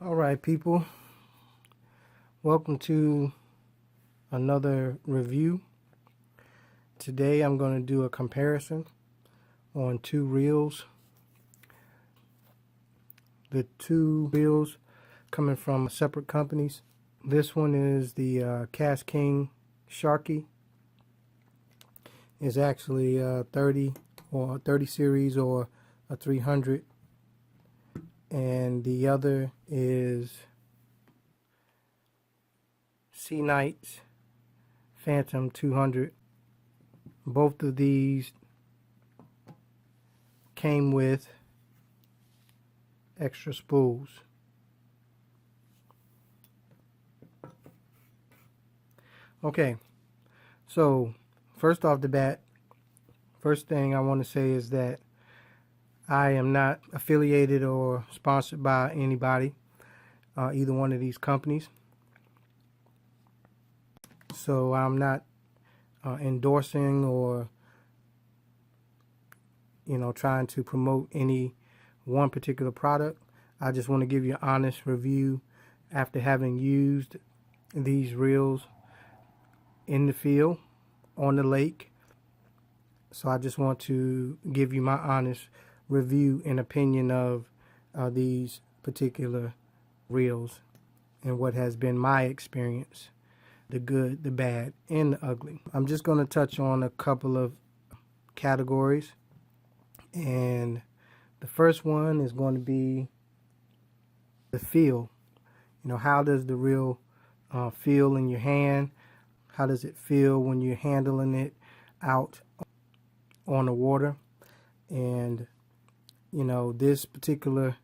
Alright people, welcome to another review. Today I'm going to do a comparison on two reels. The two reels coming from separate companies. This one is the KastKing Sharky. It's actually a 30 or 30 series or a 300. And the other is SeaKnight's Phantom 200. Both of these came with extra spools. Okay, so first off the bat, first thing I want to say is that I am not affiliated or sponsored by anybody, either one of these companies. So I'm not endorsing or trying to promote any one particular product. I just want to give you an honest review after having used these reels in the field, on the lake. So I just want to give you my honest review and opinion of these particular reels and what has been my experience, the good, the bad, and the ugly. I'm just going to touch on a couple of categories, and the first one is going to be the feel. How does the reel feel in your hand? How does it feel when you're handling it out on the water? And this particular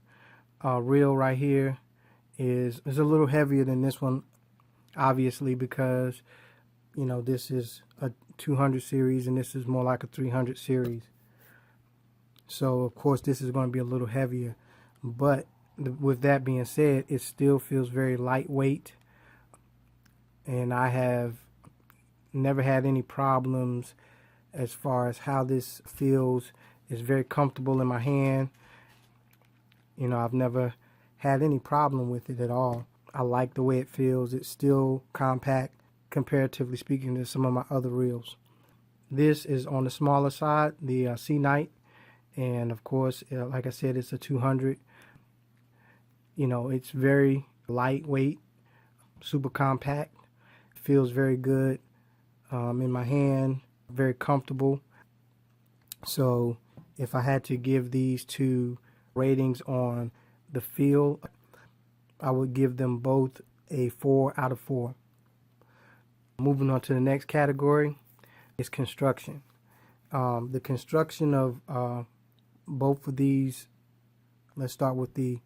reel right here is a little heavier than this one, obviously, because this is a 200 series and this is more like a 300 series. So of course this is going to be a little heavier, but with that being said, it still feels very lightweight, and I have never had any problems as far as how this feels. It's very comfortable in my hand. I've never had any problem with it at all. I like the way it feels. It's still compact, comparatively speaking, to some of my other reels. This is on the smaller side, the SeaKnight, and of course, like I said, it's a 200. It's very lightweight, super compact. Feels very good in my hand, very comfortable. So if I had to give these two ratings on the feel, I would give them both a 4 out of 4. Moving on to the next category is construction. The construction of both of these, let's start with the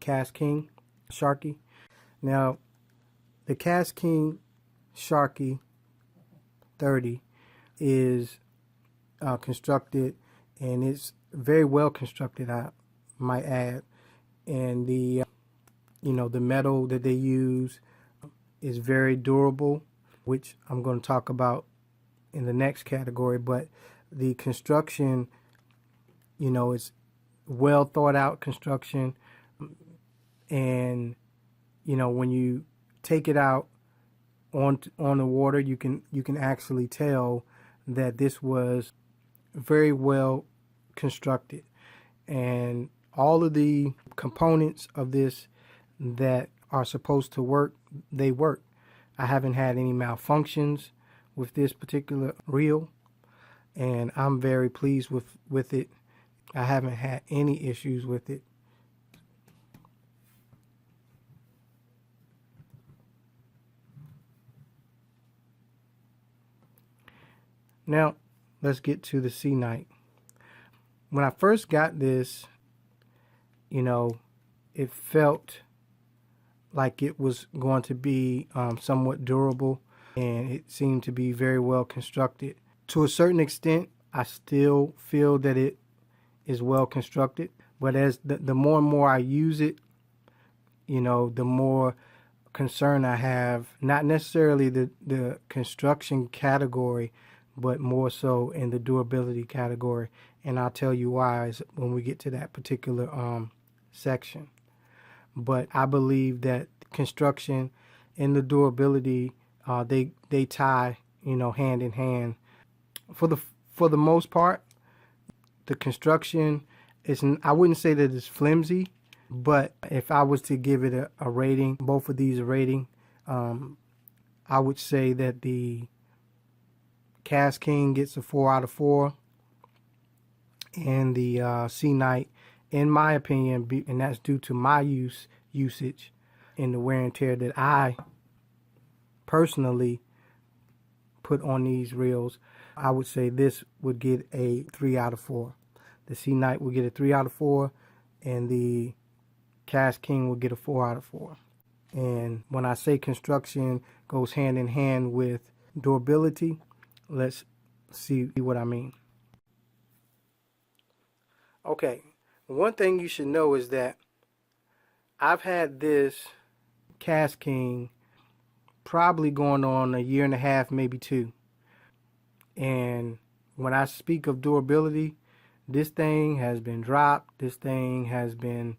KastKing Sharky. Now, the KastKing Sharky 30 is constructed, and it's very well constructed, I might add. And the the metal that they use is very durable, which I'm going to talk about in the next category. But the construction, it's well thought out construction, and when you take it out on the water, you can actually tell that this was very well constructed, and all of the components of this that are supposed to work, they work. I haven't had any malfunctions with this particular reel, and I'm very pleased with it. I haven't had any issues with it. Now, let's get to the SeaKnight. When I first got this, it felt like it was going to be somewhat durable, and it seemed to be very well constructed. To a certain extent, I still feel that it is well constructed, but as the more and more I use it, the more concern I have, not necessarily the construction category, but more so in the durability category. And I'll tell you why when we get to that particular section. but I believe that construction and the durability, they tie, hand in hand. For the most part, the construction is, I wouldn't say that it's flimsy, but if I was to give it a rating, both of these a rating, I would say that the KastKing gets a 4 out of 4, and the SeaKnight, in my opinion, and that's due to my usage and the wear and tear that I personally put on these reels, I would say this would get a 3 out of 4. The SeaKnight will get a 3 out of 4, and the KastKing will get a 4 out of 4. And when I say construction goes hand in hand with durability, let's see what I mean. Okay, one thing you should know is that I've had this KastKing probably going on a year and a half, maybe 2. And when I speak of durability, this thing has been dropped. This thing has been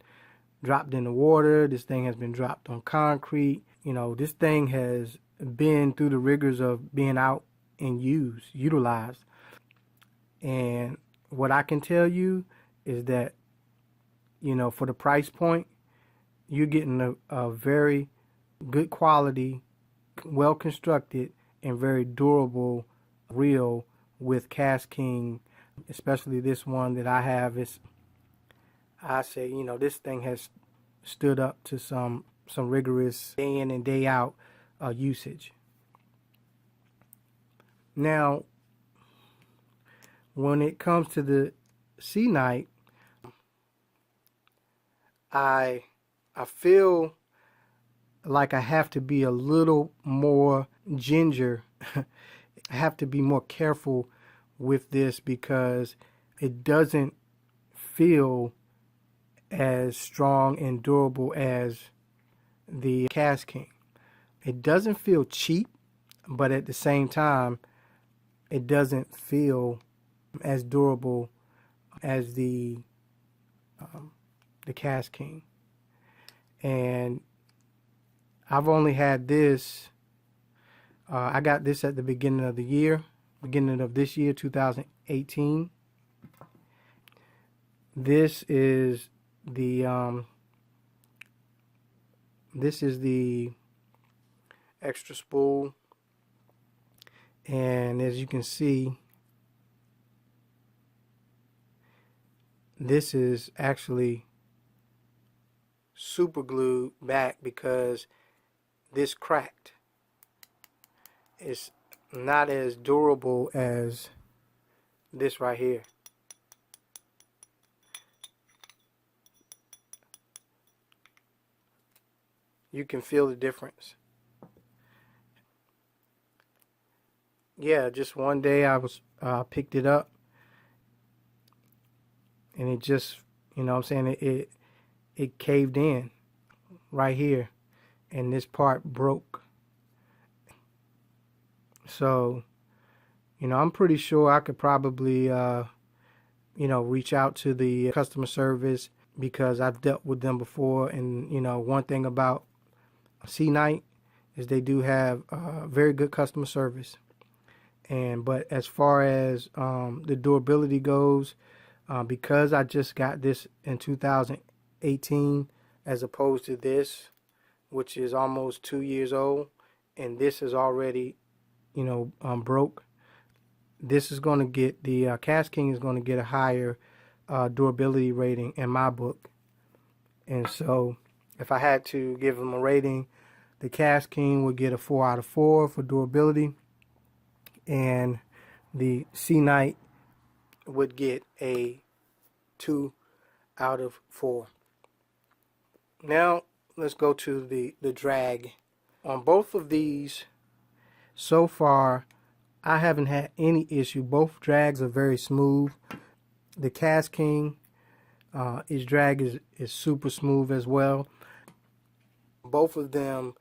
dropped in the water. This thing has been dropped on concrete. This thing has been through the rigors of being out and utilized. And what I can tell you is that, for the price point, you're getting a very good quality, well constructed, and very durable reel with KastKing, especially this one that I have. I say, this thing has stood up to some rigorous day in and day out usage. Now, when it comes to the SeaKnight, I feel like I have to be a little more ginger. I have to be more careful with this because it doesn't feel as strong and durable as the KastKing. It doesn't feel cheap, but at the same time, it doesn't feel as durable as the KastKing. And I've only had this, I got this at the beginning of this year, 2018. This is the extra spool, and as you can see, this is actually super glued back because this cracked. It's not as durable as this right here. You can feel the difference. Yeah, just one day I was picked it up, and it just, it caved in right here, and this part broke. So, I'm pretty sure I could probably, reach out to the customer service because I've dealt with them before. And, one thing about SeaKnight is they do have very good customer service. But as far as the durability goes, because I just got this in 2018 as opposed to this, which is almost 2 years old, and this is already, broke, this is going to get, the KastKing is going to get a higher durability rating in my book. And so if I had to give them a rating, the KastKing would get a 4 out of 4 for durability, and the SeaKnight would get a 2 out of 4. Now let's go to the drag. On both of these, so far, I haven't had any issue. Both drags are very smooth. The KastKing, its drag is super smooth as well. Both of them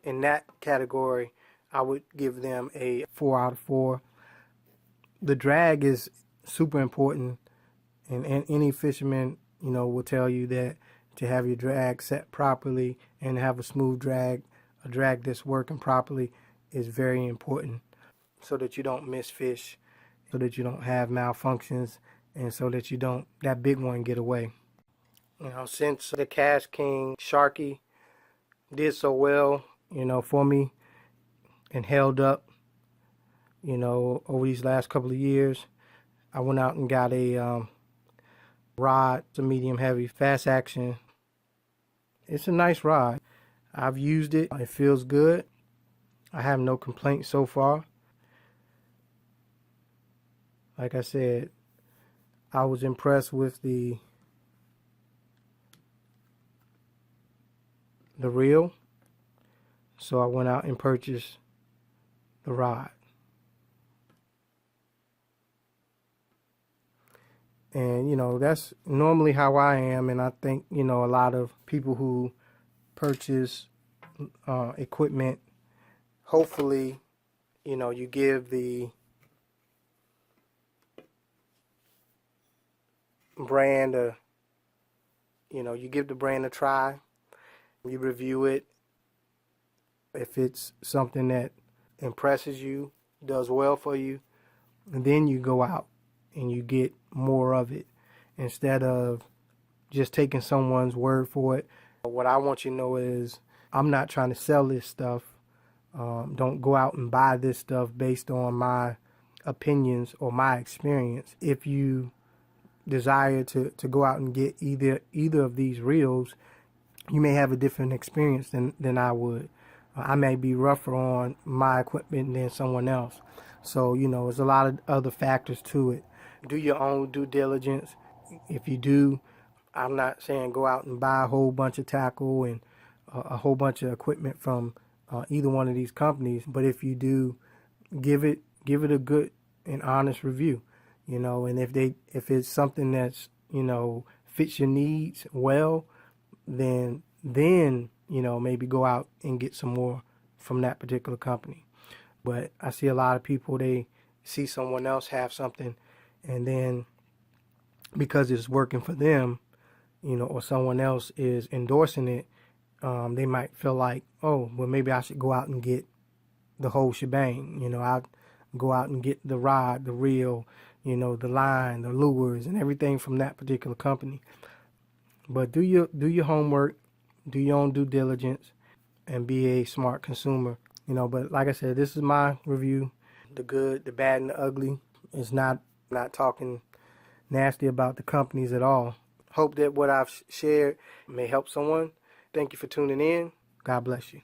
in that category, I would give them a 4 out of 4. The drag is super important, and any fisherman, will tell you that to have your drag set properly and have a smooth drag, a drag that's working properly, is very important, so that you don't miss fish, so that you don't have malfunctions, and so that you don't, that big one, get away. You know, since the KastKing Sharky did so well, you know, for me and held up, you know, over these last couple of years, I went out and got a rod, it's a medium heavy, fast action. It's a nice rod. I've used it. It feels good. I have no complaints so far. Like I said, I was impressed with the reel, so I went out and purchased the rod. And, you know, that's normally how I am, and I think, you know, a lot of people who purchase equipment, hopefully, you know, you give the brand a, you know, you give the brand a try, you review it. If it's something that impresses you, does well for you, and then you go out and you get more of it, instead of just taking someone's word for it. What I want you to know is, I'm not trying to sell this stuff. Don't go out and buy this stuff based on my opinions or my experience. If you desire to go out and get either of these reels, you may have a different experience than I would. I may be rougher on my equipment than someone else. So, you know, there's a lot of other factors to it. Do your own due diligence. If you do, I'm not saying go out and buy a whole bunch of tackle and a whole bunch of equipment from either one of these companies. But if you do, give it a good and honest review. You know, and if it's something that's, you know, fits your needs well, then you know, maybe go out and get some more from that particular company. But I see a lot of people, they see someone else have something, and then because it's working for them, you know, or someone else is endorsing it, they might feel like, oh, well, maybe I should go out and get the whole shebang. You know, I'll go out and get the rod, the reel, you know, the line, the lures, and everything from that particular company. But do your homework, do your own due diligence, and be a smart consumer. You know, but like I said, this is my review. The good, the bad, and the ugly. It's not talking nasty about the companies at all. Hope that what I've shared may help someone. Thank you for tuning in. God bless you.